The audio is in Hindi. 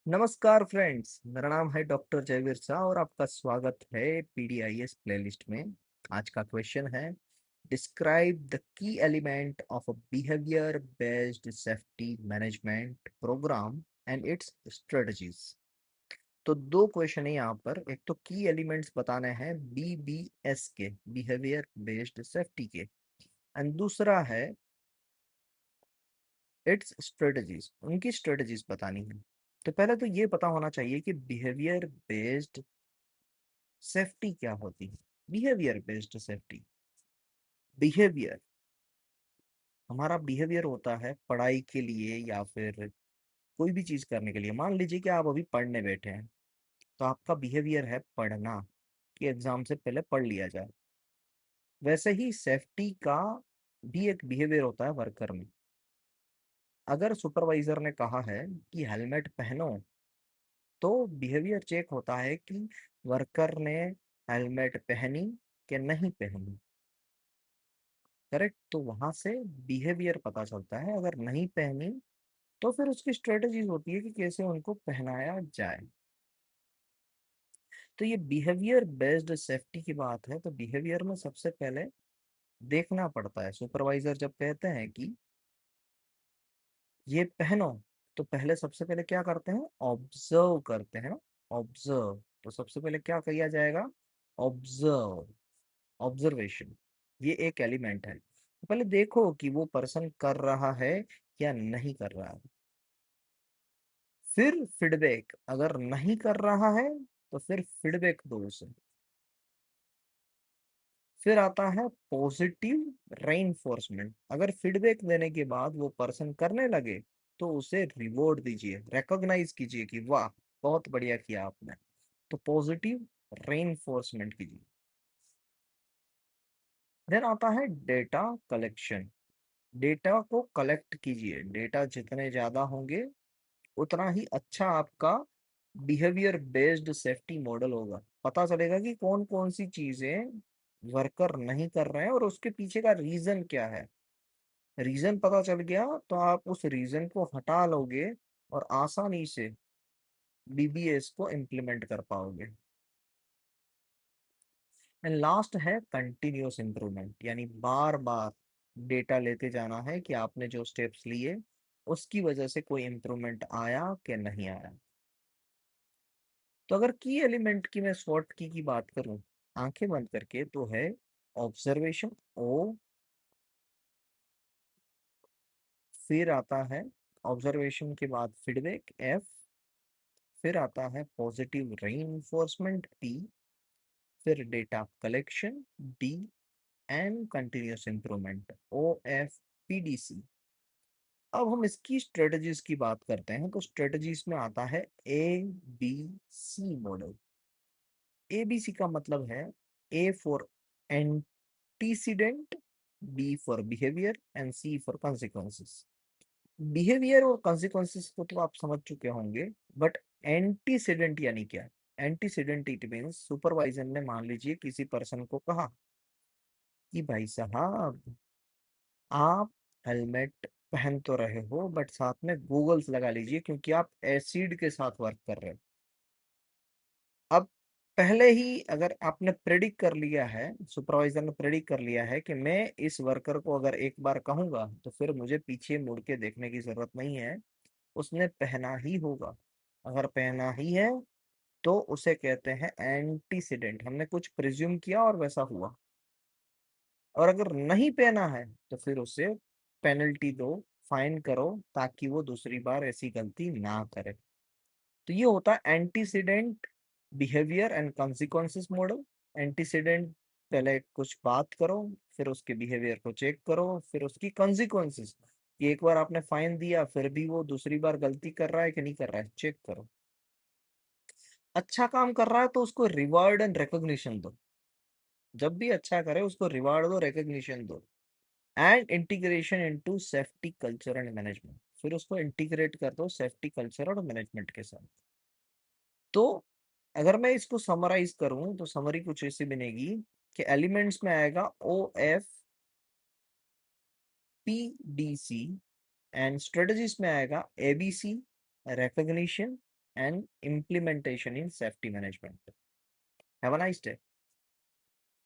नमस्कार फ्रेंड्स, मेरा नाम है डॉक्टर जयवीर शाह और आपका स्वागत है पीडीआईएस प्लेलिस्ट में। आज का क्वेश्चन है, describe the key element of a behaviour based safety management programme and its strategies. तो दो क्वेश्चन है यहाँ पर। एक तो की एलिमेंट्स बताने हैं बीबीएस के, बिहेवियर बेस्ड सेफ्टी के, एंड दूसरा है इट्स स्ट्रेटजीज, उनकी स्ट्रेटजीज बतानी है। तो पहले तो ये पता होना चाहिए कि बिहेवियर बेस्ड सेफ्टी क्या होती है। बिहेवियर बेस्ड सेफ्टी, बिहेवियर, हमारा बिहेवियर होता है पढ़ाई के लिए या फिर कोई भी चीज करने के लिए। मान लीजिए कि आप अभी पढ़ने बैठे हैं, तो आपका बिहेवियर है पढ़ना, कि एग्जाम से पहले पढ़ लिया जाए। वैसे ही सेफ्टी का भी एक बिहेवियर होता है वर्कर में। अगर सुपरवाइजर ने कहा है कि हेलमेट पहनो, तो बिहेवियर चेक होता है कि वर्कर ने हेलमेट पहनी कि नहीं पहनी। करेक्ट, तो वहां से बिहेवियर पता चलता है। अगर नहीं पहनी तो फिर उसकी स्ट्रेटजीज होती है कि कैसे उनको पहनाया जाए। तो ये बिहेवियर बेस्ड सेफ्टी की बात है। तो बिहेवियर में सबसे पहले देखना पड़ता है। सुपरवाइजर जब कहते हैं कि ये पहनो, तो पहले सबसे पहले क्या करते हैं, ऑब्जर्व करते हैं ना। ऑब्जर्व, तो सबसे पहले क्या किया जाएगा, ऑब्जर्व, ऑब्जर्वेशन। ये एक एलिमेंट है। तो पहले देखो कि वो पर्सन कर रहा है या नहीं कर रहा है। फिर फीडबैक, अगर नहीं कर रहा है तो फिर फीडबैक दो उसे। फिर आता है पॉजिटिव रेइंफोर्समेंट। अगर फीडबैक देने के बाद वो पर्सन करने लगे, तो उसे रिवॉर्ड दीजिए, रिकॉग्नाइज कीजिए कि वाह, बहुत बढ़िया किया आपने। तो पॉजिटिव रेइंफोर्समेंट कीजिए। देन आता है डेटा कलेक्शन। डेटा को कलेक्ट कीजिए। डेटा जितने ज्यादा होंगे उतना ही अच्छा आपका बिहेवियर बेस्ड सेफ्टी मॉडल होगा। पता चलेगा कि कौन कौन सी चीजें वर्कर नहीं कर रहे हैं और उसके पीछे का रीजन क्या है। रीजन पता चल गया तो आप उस रीजन को हटा लोगे और आसानी से बीबीएस को इम्प्लीमेंट कर पाओगे। एंड लास्ट है कंटिन्यूअस इम्प्रूवमेंट, यानी बार बार डेटा लेते जाना है कि आपने जो स्टेप्स लिए उसकी वजह से कोई इम्प्रूवमेंट आया कि नहीं आया। तो अगर की एलिमेंट की मैं शॉर्ट की बात करूं आंखें बंद करके, तो है ऑब्जर्वेशन, ओ। फिर आता है ऑब्जर्वेशन के बाद फीडबैक, एफ। फिर आता है पॉजिटिव रीइंफोर्समेंट, पी। फिर data collection, D. And continuous improvement, O, F, P, D, C. अब हम इसकी स्ट्रेटजीज की बात करते हैं। तो स्ट्रेटजीज में आता है A B C model. A B C का मतलब है, A for antecedent, B for behaviour and C for consequences. Behaviour और कॉन्सिक्वेंसेस को तो आप समझ चुके होंगे, बट एंटीसीडेंट यानी क्या। एंटीसीडेंट इट मीन्स सुपरवाइजर ने मान लीजिए किसी पर्सन को कहा कि भाई साहब, आप हेलमेट पहन तो रहे हो बट साथ में गूगल्स लगा लीजिए क्योंकि आप एसिड के साथ वर्क कर रहे हो। अब पहले ही अगर आपने प्रेडिक्ट कर लिया है, सुपरवाइजर ने प्रेडिक्ट कर लिया है कि मैं इस वर्कर को अगर एक बार कहूंगा तो फिर मुझे पीछे मुड़ के देखने की जरूरत नहीं है, उसने पहना ही होगा। अगर पहना ही है तो उसे कहते हैं एंटीसीडेंट। हमने कुछ प्रिज्यूम किया और वैसा हुआ। और अगर नहीं पहना है तो फिर उसे पेनल्टी दो, फाइन करो, ताकि वो दूसरी बार ऐसी गलती ना करे। तो ये होता है antecedent behaviour and consequences model. Antecedent, पहले कुछ बात करो, फिर उसके बिहेवियर को चेक करो, फिर उसकी कॉन्सिक्वेंसेस, कि एक बार आपने फाइन दिया फिर भी वो दूसरी बार गलती कर रहा है कि नहीं कर रहा है, चेक करो। अच्छा काम कर रहा है तो उसको रिवार्ड एंड रिकॉग्निशन दो। जब भी अच्छा करे उसको रिवार्ड दो, रिकॉग्निशन दो। And integration into safety culture and management, फिर उसको इंटीग्रेट कर दो सेफ्टी कल्चर और मैनेजमेंट के साथ। तो अगर मैं इसको समराइज करूं तो समरी कुछ ऐसी बनेगी कि एलिमेंट्स में आएगा O, F, P, D, C. And strategies में आएगा A B C, recognition, and implementation in safety management. Have a nice day.